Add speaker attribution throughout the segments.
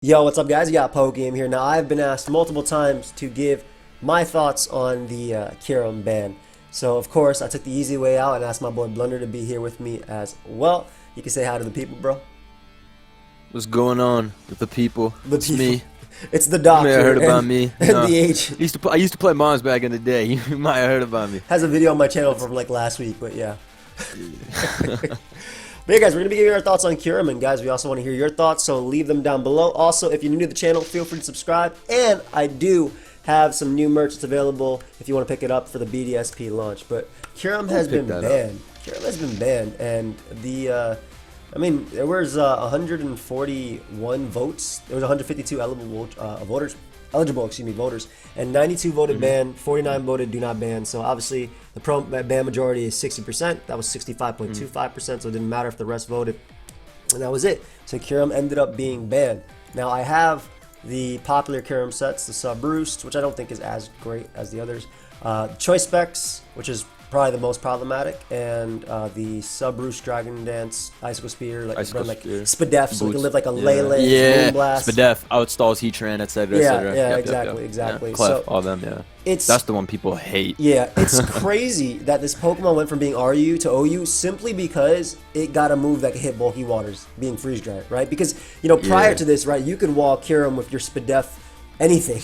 Speaker 1: Yo, what's up, guys? You got Pokeaim here. Now, I've been asked multiple times to give my thoughts on the Kyurem Ban. So, of course, I took the easy way out and asked my boy Blunder to be here with me as well. You can say hi to the people, bro.
Speaker 2: What's going on with the people?
Speaker 1: The
Speaker 2: It's
Speaker 1: people.
Speaker 2: me.
Speaker 1: It's the
Speaker 2: You may
Speaker 1: doctor
Speaker 2: have heard about
Speaker 1: and,
Speaker 2: me.
Speaker 1: and
Speaker 2: No.
Speaker 1: the H.
Speaker 2: I used to play Moms back in the day. You might have heard about me.
Speaker 1: Has a video on my channel from like last week, but yeah. But yeah, guys, we're going to be giving our thoughts on Kyurem, and guys, we also want to hear your thoughts, so leave them down below. Also, if you're new to the channel, feel free to subscribe, and I do have some new merch that's available if you want to pick it up for the BDSP launch. But Kyurem has been banned. Kyurem has been banned, and I mean, there was 141 votes. There was 152 eligible voters, and 92 voted ban, 49 voted do not ban. So obviously the pro ban majority is 60%. That was 65.25%. So it didn't matter if the rest voted, and that was it. So Kyurem ended up being banned. Now I have the popular Kyurem sets, the Sub Roost, which I don't think is as great as the others. Choice Specs, which is probably the most problematic, and the Sub Roost Dragon Dance Icicle Spear, like Spadef, so we can live like a Lele, Moonblast.
Speaker 2: Spadef, outstalls Heatran, etc.
Speaker 1: Yeah, exactly.
Speaker 2: Yeah. Clef,
Speaker 1: So
Speaker 2: all them, yeah. That's the one people hate.
Speaker 1: Yeah, it's crazy that this Pokemon went from being RU to OU simply because it got a move that could hit bulky waters, being Freeze Dry, right? Because, you know, prior to this, right, you could wall Kyurem with your Spadef anything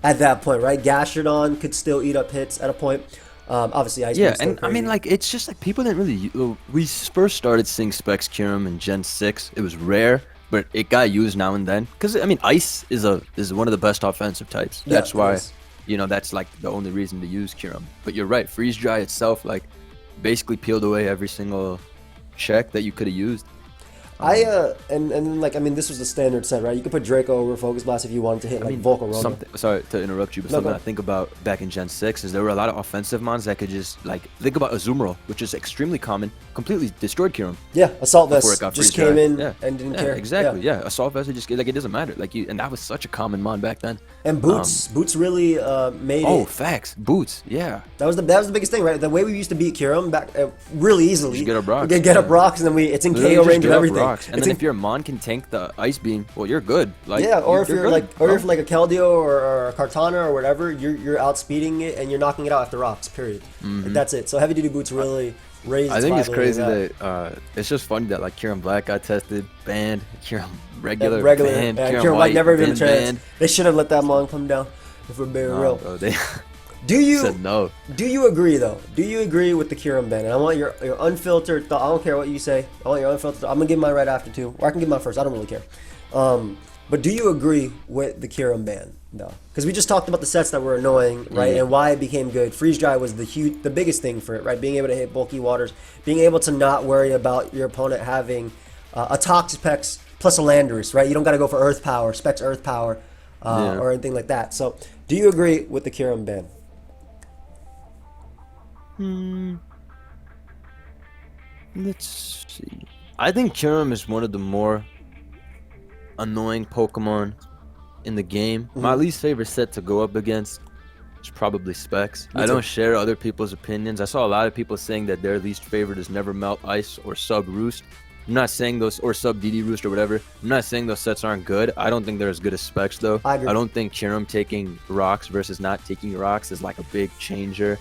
Speaker 1: at that point, right? Gastrodon could still eat up hits at a point. Obviously, Ice
Speaker 2: Yeah, and I mean, like, it's just like people didn't really. We first started seeing Specs Kyurem in Gen 6. It was rare, but it got used now and then. Because I mean, Ice is one of the best offensive types. That's why, you know, that's like the only reason to use Kyurem. But you're right, Freeze Dry itself, like, basically peeled away every single check that you could have used.
Speaker 1: And like, I mean, this was the standard set, right? You could put Draco over Focus Blast if you wanted to hit like Volcarona.
Speaker 2: Sorry to interrupt you, but something I think about back in Gen 6 is there were a lot of offensive mons that could just, like, think about Azumarill, which is extremely common, completely destroyed Kyurem.
Speaker 1: Yeah, Assault Vest just came in and didn't care.
Speaker 2: Exactly, yeah. Assault Vest, like, it doesn't matter. Like, and that was such a common mon back then.
Speaker 1: And Boots really made it.
Speaker 2: Oh, facts. Boots, yeah.
Speaker 1: That was the biggest thing, right? The way we used to beat Kyurem back really easily.
Speaker 2: Just get up rocks.
Speaker 1: We get up rocks, and then it's in KO range and everything.
Speaker 2: And then if your mon can tank the Ice Beam, well, you're good. Like,
Speaker 1: yeah, or if you're like a Keldeo or a Kartana or whatever, you're outspeeding it and you're knocking it out after rocks. Period. Like, that's it. So heavy duty boots really raised.
Speaker 2: I think it's crazy that it's just funny that like Kyurem Black got tested, banned, Kyurem regular banned,
Speaker 1: Kyurem White never even a chance. They should have let that mon come down. If we're being real.
Speaker 2: Bro, they
Speaker 1: Do you
Speaker 2: said no.
Speaker 1: Do you agree though? Do you agree with the Kyurem ban? And I want your unfiltered thought. I don't care what you say. I want your unfiltered thought. I'm gonna give mine right after too, or I can give mine first. I don't really care. But do you agree with the Kyurem ban though? Because we just talked about the sets that were annoying, right? And why it became good. Freeze Dry was the biggest thing for it, right? Being able to hit bulky waters, being able to not worry about your opponent having a Toxapex plus a Landorus, right? You don't got to go for Earth Power, Specs Earth Power, or anything like that. So, do you agree with the Kyurem ban?
Speaker 2: Let's see. I think Kyurem is one of the more annoying Pokemon in the game. My least favorite set to go up against is probably Specs. I don't share other people's opinions. I saw a lot of people saying that their least favorite is Never Melt Ice or Sub Roost. I'm not saying those, or Sub DD Roost or whatever. I'm not saying those sets aren't good. I don't think they're as good as Specs though. I don't think Kyurem taking rocks versus not taking rocks is like a big changer.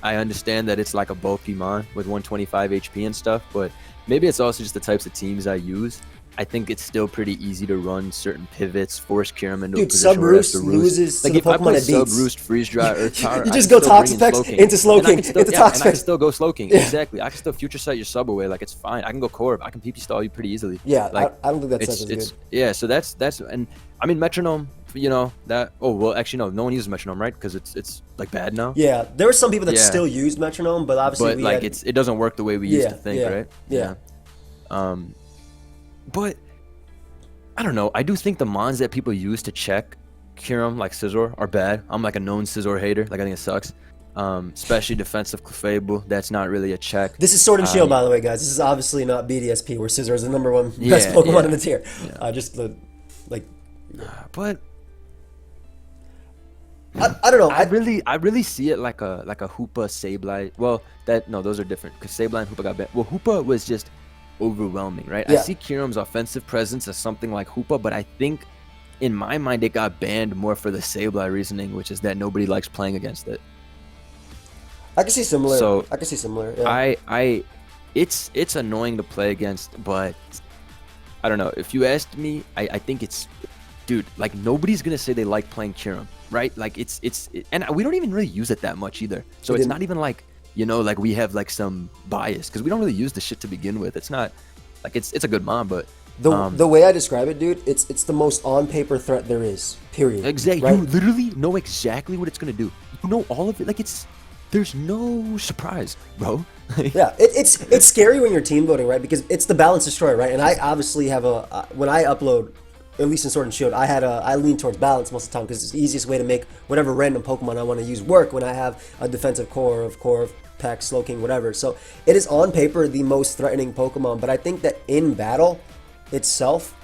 Speaker 2: I understand that it's like a bulky mon with 125 HP and stuff, but maybe it's also just the types of teams I use. I think it's still pretty easy to run certain pivots, force Kyurem into a position
Speaker 1: Sub
Speaker 2: where
Speaker 1: Roost
Speaker 2: to
Speaker 1: loses
Speaker 2: like
Speaker 1: to
Speaker 2: if
Speaker 1: the
Speaker 2: I play
Speaker 1: Pokemon it
Speaker 2: Sub
Speaker 1: beats.
Speaker 2: Roost, Freeze Dry, Earth Power,
Speaker 1: you just go Toxapex into Slowking, into Toxapex.
Speaker 2: And I can still go Slowking. Exactly. I can still future sight your sub away. Like, it's fine. I can go Corb. I can PP stall you pretty easily.
Speaker 1: Yeah,
Speaker 2: like,
Speaker 1: I don't think that's such as good.
Speaker 2: Yeah, so that's and I mean Metronome. You know that. Oh well, actually no one uses Metronome, right? Because it's like bad now.
Speaker 1: Yeah, there were some people that still used Metronome, but obviously
Speaker 2: it doesn't work the way we used to think, right?
Speaker 1: Yeah.
Speaker 2: But I don't know. I do think the mons that people use to check Kyurem, like Scizor, are bad. I'm like a known Scizor hater. Like, I think it sucks. Especially defensive Clefable. That's not really a check.
Speaker 1: This is Sword and Shield, by the way, guys. This is obviously not BDSP, where Scizor is the #1 best Pokemon in the tier.
Speaker 2: But
Speaker 1: I don't know.
Speaker 2: I really see it like a Hoopa Sableye. Well, those are different because Sableye and Hoopa got banned. Well, Hoopa was just overwhelming, right?
Speaker 1: Yeah.
Speaker 2: I see Kyurem's offensive presence as something like Hoopa, but I think in my mind, it got banned more for the Sableye reasoning, which is that nobody likes playing against it.
Speaker 1: I can see similar.
Speaker 2: So
Speaker 1: I can see similar. Yeah.
Speaker 2: It's annoying to play against, but I don't know. If you asked me, I think it's, dude, like nobody's gonna say they like playing Kyurem, right? Like and we don't even really use it that much either. So it's not even like, you know, like we have like some bias because we don't really use the shit to begin with. It's not like it's a good mon, but
Speaker 1: the way I describe it, dude, it's the most on paper threat there is. Period.
Speaker 2: Exactly.
Speaker 1: Right?
Speaker 2: You literally know exactly what it's gonna do. You know all of it. Like there's no surprise, bro.
Speaker 1: Yeah, it's scary when you're team voting, right? Because it's the balance destroyer, right? And I obviously have when I upload, at least in Sword and Shield, I lean towards balance most of the time because it's the easiest way to make whatever random Pokemon I want to use work when I have a defensive core of Peck, Slowking, whatever. So it is on paper the most threatening Pokemon, but I think that in battle itself,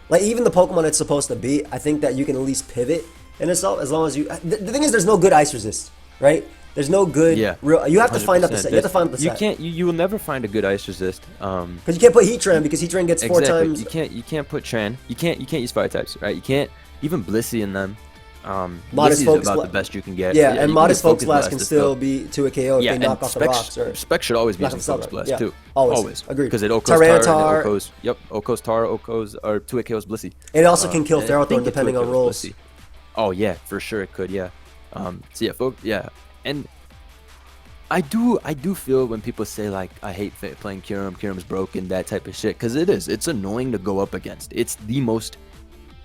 Speaker 1: like even the Pokemon it's supposed to be, I think that you can at least pivot in itself as long as you. The thing is, there's no good ice resist, right? There's no good.
Speaker 2: Yeah.
Speaker 1: Real. You have to find out the
Speaker 2: 100%.
Speaker 1: set. You have to find out the
Speaker 2: You
Speaker 1: set.
Speaker 2: can't. You will never find a good ice resist.
Speaker 1: Because you can't put Heatran because Heatran gets four times.
Speaker 2: You can't put Tran. You can't use fire types, right? You can't even Blissey in them.
Speaker 1: Modest
Speaker 2: Blissey
Speaker 1: Focus
Speaker 2: is about
Speaker 1: Bla-
Speaker 2: the best you can get.
Speaker 1: Yeah,
Speaker 2: you
Speaker 1: and
Speaker 2: can
Speaker 1: Modest
Speaker 2: get
Speaker 1: Focus Blast can
Speaker 2: is
Speaker 1: still be to a KO if they knock off the rocks. Or
Speaker 2: Spec should always be
Speaker 1: knock
Speaker 2: using
Speaker 1: off the
Speaker 2: Focus
Speaker 1: rocks.
Speaker 2: Blast
Speaker 1: Yeah,
Speaker 2: too.
Speaker 1: always. Agreed.
Speaker 2: Because it Okos
Speaker 1: Tyranitar.
Speaker 2: Tara, Okos, Okos Tara, Okos, or 2 KOs Blissey.
Speaker 1: It also can kill
Speaker 2: I
Speaker 1: Ferrothorn
Speaker 2: think
Speaker 1: depending
Speaker 2: it
Speaker 1: on
Speaker 2: was
Speaker 1: rolls.
Speaker 2: Blissey. Oh yeah, for sure it could. Yeah. So yeah, and I do feel when people say like I hate playing Kyurem's broken, that type of shit, because it is. It's annoying to go up against. It's the most,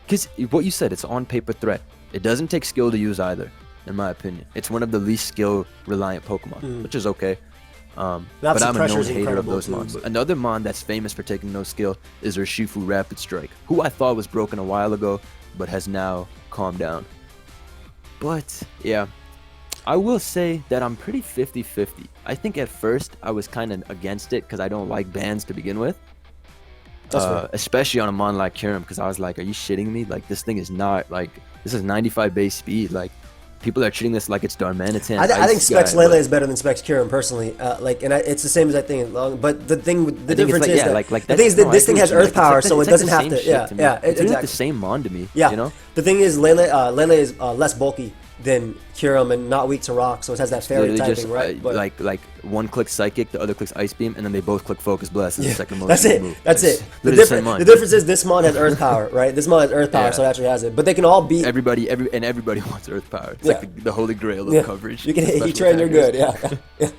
Speaker 2: because what you said, it's on paper threat. It doesn't take skill to use either, in my opinion. It's one of the least skill reliant Pokemon, which is okay. But I'm a known hater of those mons. Another mon that's famous for taking no skill is Urshifu Rapid Strike, who I thought was broken a while ago, but has now calmed down. But yeah, I will say that I'm pretty 50-50. I think at first I was kind of against it because I don't like bans to begin with. Especially on a mon like Kyurem, because I was like, are you shitting me? Like, this thing is not, like, this is 95 base speed. Like, people are treating this like it's Darmanitan.
Speaker 1: I think Specs Lele is better than Specs Kyurem personally. It's the same as I think. But the difference is that this thing has Earth Power, so it doesn't have to.
Speaker 2: It's exactly the same mon to me.
Speaker 1: Yeah,
Speaker 2: you know.
Speaker 1: The thing is, Lele is less bulky than Kyurem and not weak to rock, so it has that fairy typing,
Speaker 2: just,
Speaker 1: right? But
Speaker 2: like one clicks Psychic, the other clicks Ice Beam, and then they both click Focus Blast in the second motion.
Speaker 1: That's it.
Speaker 2: Move.
Speaker 1: That's it. The difference is this mon has Earth Power, right? This mon has Earth Power, so it actually has it. But they can all beat
Speaker 2: everybody wants Earth Power. It's like the holy grail of coverage.
Speaker 1: You can hit Heatran, you're good. Yeah.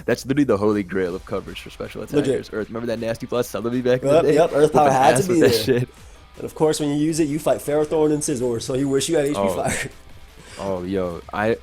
Speaker 2: That's literally the holy grail of coverage for special attackers. Earth. Remember that nasty plus Celebi back in the day?
Speaker 1: Yep. Earth Power had to be there.
Speaker 2: Shit.
Speaker 1: And of course, when you use it, you fight Ferrothorn and Scizor, so you wish you had HP Fire.
Speaker 2: Oh, yo, never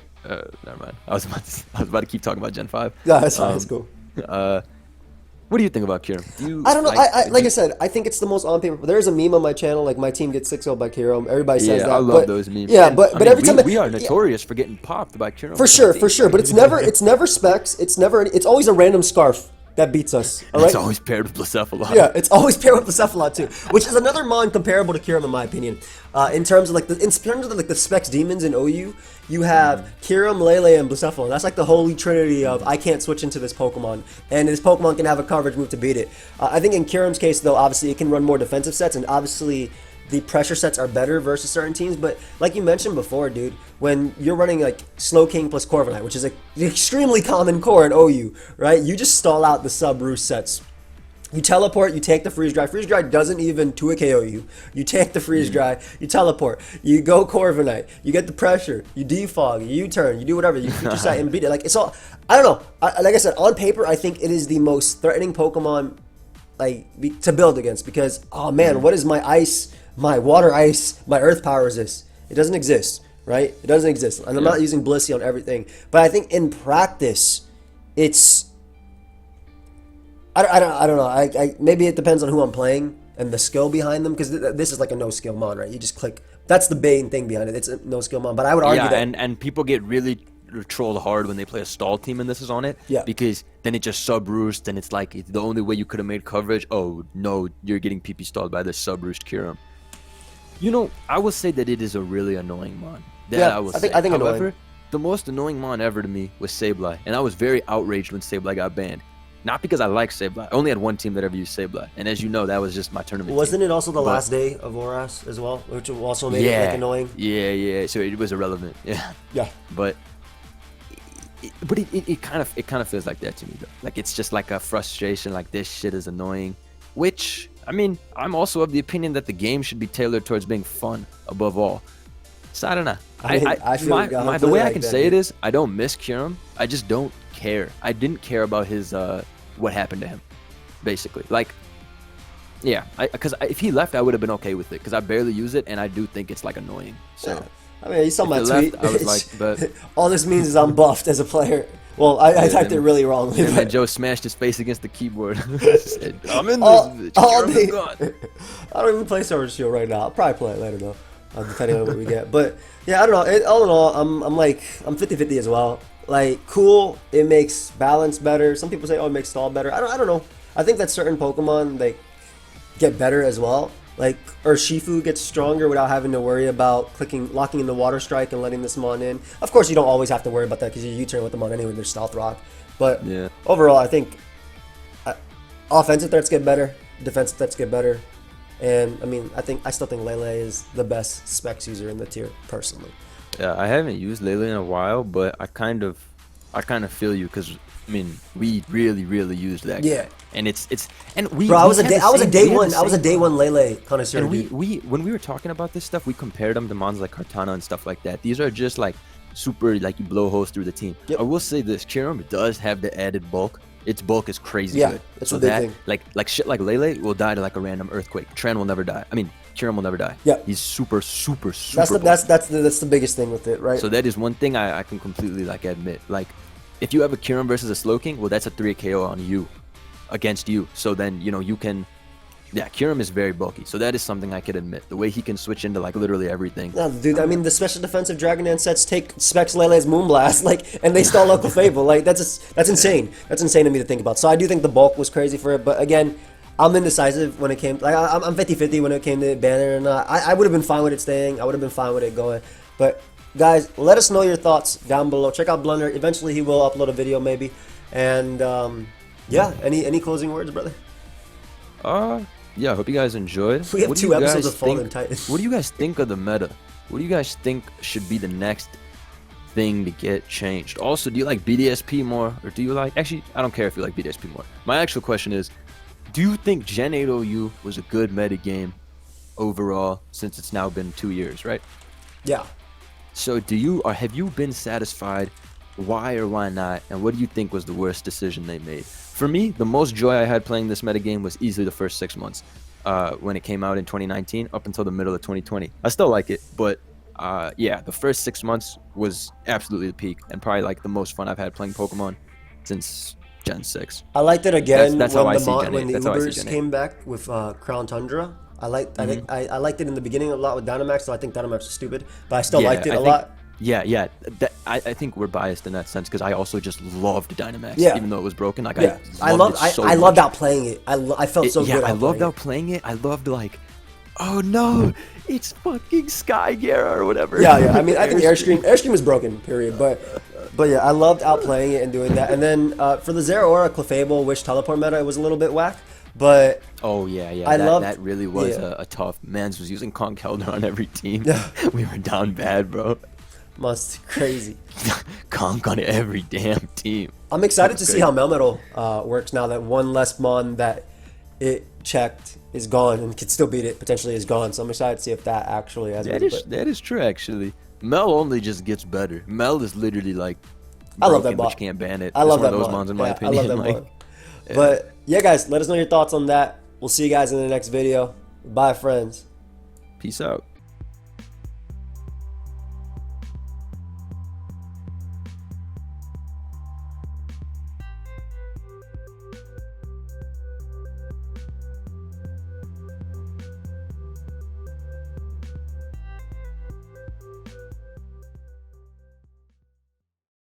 Speaker 2: mind. I was about to keep talking about Gen 5.
Speaker 1: Yeah, that's fine. That's cool.
Speaker 2: What do you think about Kyurem?
Speaker 1: I don't know. Like I said, I think it's the most on paper. There's a meme on my channel, like my team gets 6-0 by Kyurem. Everybody says that.
Speaker 2: I love those memes.
Speaker 1: Yeah, but every time
Speaker 2: we are notorious for getting popped by Kyurem.
Speaker 1: For sure. But it's never Specs. It's always a random Scarf that beats us. All right?
Speaker 2: It's always paired with Blacephalon.
Speaker 1: Yeah, it's always paired with Blacephalon too, which is another mon comparable to Kyurem in my opinion. In terms of the Specs demons in OU, you have Kyurem, Lele, and Blacephalon. That's like the holy trinity of I can't switch into this Pokemon, and this Pokemon can have a coverage move to beat it. I think in Kyurem's case though, obviously it can run more defensive sets, and obviously the pressure sets are better versus certain teams. But like you mentioned before, dude, when you're running like Slowking plus Corviknight, which is an extremely common core in OU, right? You just stall out the sub-roost sets. You teleport, you take the freeze dry. Freeze dry doesn't even 2 KO you. You take the freeze dry, you teleport, you go Corviknight, you get the pressure, you defog, you U-turn, you do whatever, you future sight and beat it. Like it's all, I don't know. Like I said, on paper, I think it is the most threatening Pokemon to build against because oh man, what is my ice, my water ice, my earth power resist? It doesn't exist, right? It doesn't exist. And I'm not using Blissey on everything, but I think in practice, it's. I don't know. Maybe it depends on who I'm playing and the skill behind them because this is like a no skill mon, right? You just click. That's the main thing behind it. It's a no skill mon. But I would argue that
Speaker 2: and people get really trolled hard when they play a stall team and this is on it.
Speaker 1: Yeah.
Speaker 2: Because then it just sub roost and it's like the only way you could have made coverage. Oh no, you're getting PP stalled by the sub roost Kyurem. You know, I will say that it is a really annoying mon. I think
Speaker 1: However,
Speaker 2: the most annoying mon ever to me was Sableye, and I was very outraged when Sableye got banned. Not because I like Sableye. I only had one team that ever used Sableye, and as you know, that was just my tournament.
Speaker 1: Wasn't
Speaker 2: team.
Speaker 1: it also the last day of Oras as well, which also made it like annoying?
Speaker 2: Yeah. So it was irrelevant.
Speaker 1: Yeah.
Speaker 2: But it kind of feels like that to me though. Like it's just like a frustration. Like this shit is annoying. Which I mean, I'm also of the opinion that the game should be tailored towards being fun above all. So I don't know.
Speaker 1: I feel
Speaker 2: the way I can say it is, I don't miss Kyurem. I just don't care. I didn't care about his what happened to him, basically. Like, yeah, because if he left, I would have been okay with it because I barely use it and I do think it's like annoying. So,
Speaker 1: yeah. I mean, you saw my tweet.
Speaker 2: Left, I was like, but
Speaker 1: all this means is I'm buffed as a player. Well, I typed it really wrongly.
Speaker 2: And then Joe smashed his face against the keyboard. Said, I'm in this bitch. God.
Speaker 1: I don't even play Sword Shield right now. I'll probably play it later though, depending on what we get. But yeah, I don't know. All in all, I'm 50-50 as well. Like, cool, it makes balance better. Some people say, oh, it makes stall better. I don't know. I think that certain Pokemon, they get better as well. Like, Urshifu gets stronger without having to worry about locking in the Water Strike and letting this Mon in. Of course, you don't always have to worry about that because you U-turn with them on anyway, there's Stealth Rock. But
Speaker 2: yeah.
Speaker 1: Overall, I think offensive threats get better, defensive threats get better. And, I mean, I still think Lele is the best specs user in the tier, personally.
Speaker 2: Yeah, I haven't used Lele in a while, but I kind of feel you because I mean we really used that guy. And
Speaker 1: Bro, I was a day one Lele connoisseur.
Speaker 2: And we when we were talking about this stuff, we compared them to mons like Kartana and stuff like that. These are just like super like you blow holes through the team. I will say this, Kyurem does have the added bulk. Its bulk is crazy good.
Speaker 1: That's so that
Speaker 2: like shit like Lele will die to like a random earthquake. Tran will never die. I mean Kyurem will never die.
Speaker 1: Yeah,
Speaker 2: he's super.
Speaker 1: That's the biggest thing with it, right?
Speaker 2: So that is one thing I can completely like admit. Like, if you have a Kyurem versus a Slowking, well, that's a 3 KO on you, against you. So then you can, yeah, Kyurem is very bulky. So that is something I can admit. The way he can switch into like literally everything.
Speaker 1: No, dude. I mean, the special defensive Dragon Dance sets take Specs Lele's Moonblast, like, and they stall Local Fable. Like that's insane. That's insane to me to think about. So I do think the bulk was crazy for it, but again, I'm indecisive when it came. Like I'm 50-50 when it came to banner or not. I would have been fine with it staying. I would have been fine with it going. But guys, let us know your thoughts down below. Check out Blunder. Eventually, he will upload a video maybe. And yeah, any closing words, brother?
Speaker 2: Yeah. I hope you guys enjoyed.
Speaker 1: We have 2 episodes of Fallen Titans.
Speaker 2: What do you guys think of the meta? What do you guys think should be the next thing to get changed? Also, do you like BDSP more, or do you like? Actually, I don't care if you like BDSP more. My actual question is, do you think Gen 8 OU was a good meta game overall since it's now been 2 years, right?
Speaker 1: Yeah.
Speaker 2: So have you been satisfied? Why or why not? And what do you think was the worst decision they made? For me, the most joy I had playing this meta game was easily the first 6 months when it came out in 2019 up until the middle of 2020. I still like it, but yeah, the first 6 months was absolutely the peak and probably like the most fun I've had playing Pokemon since Gen 6.
Speaker 1: I liked it again
Speaker 2: when
Speaker 1: the Ubers came back with Crown Tundra. I liked it in the beginning a lot with Dynamax, so I think Dynamax was stupid, but I still liked it a lot.
Speaker 2: Yeah. I think we're biased in that sense because I also just loved Dynamax, even though it was broken. Like I loved outplaying it. I felt so good. I loved outplaying it. I loved like, oh no, it's fucking Skygara or whatever.
Speaker 1: Yeah. I mean, I think Airstream was broken. Period. But yeah, I loved outplaying it and doing that. And then for the Zeraora Clefable Wish Teleport meta, it was a little bit whack. But
Speaker 2: oh yeah, that really was a tough. Mans was using Conkeldurr on every team. We were down bad, bro.
Speaker 1: Must crazy.
Speaker 2: Conk on every damn team.
Speaker 1: I'm excited to see how Melmetal works now that one less Mon that it checked is gone and can still beat it potentially is gone. So I'm excited to see if that actually has.
Speaker 2: That is true actually. Mel only just gets better. Mel is literally like
Speaker 1: I love that
Speaker 2: bot. But you can't ban it.
Speaker 1: I love
Speaker 2: one
Speaker 1: that
Speaker 2: of those mons in my opinion.
Speaker 1: I love that mod. But yeah, guys, let us know your thoughts on that. We'll see you guys in the next video. Bye, friends.
Speaker 2: Peace out.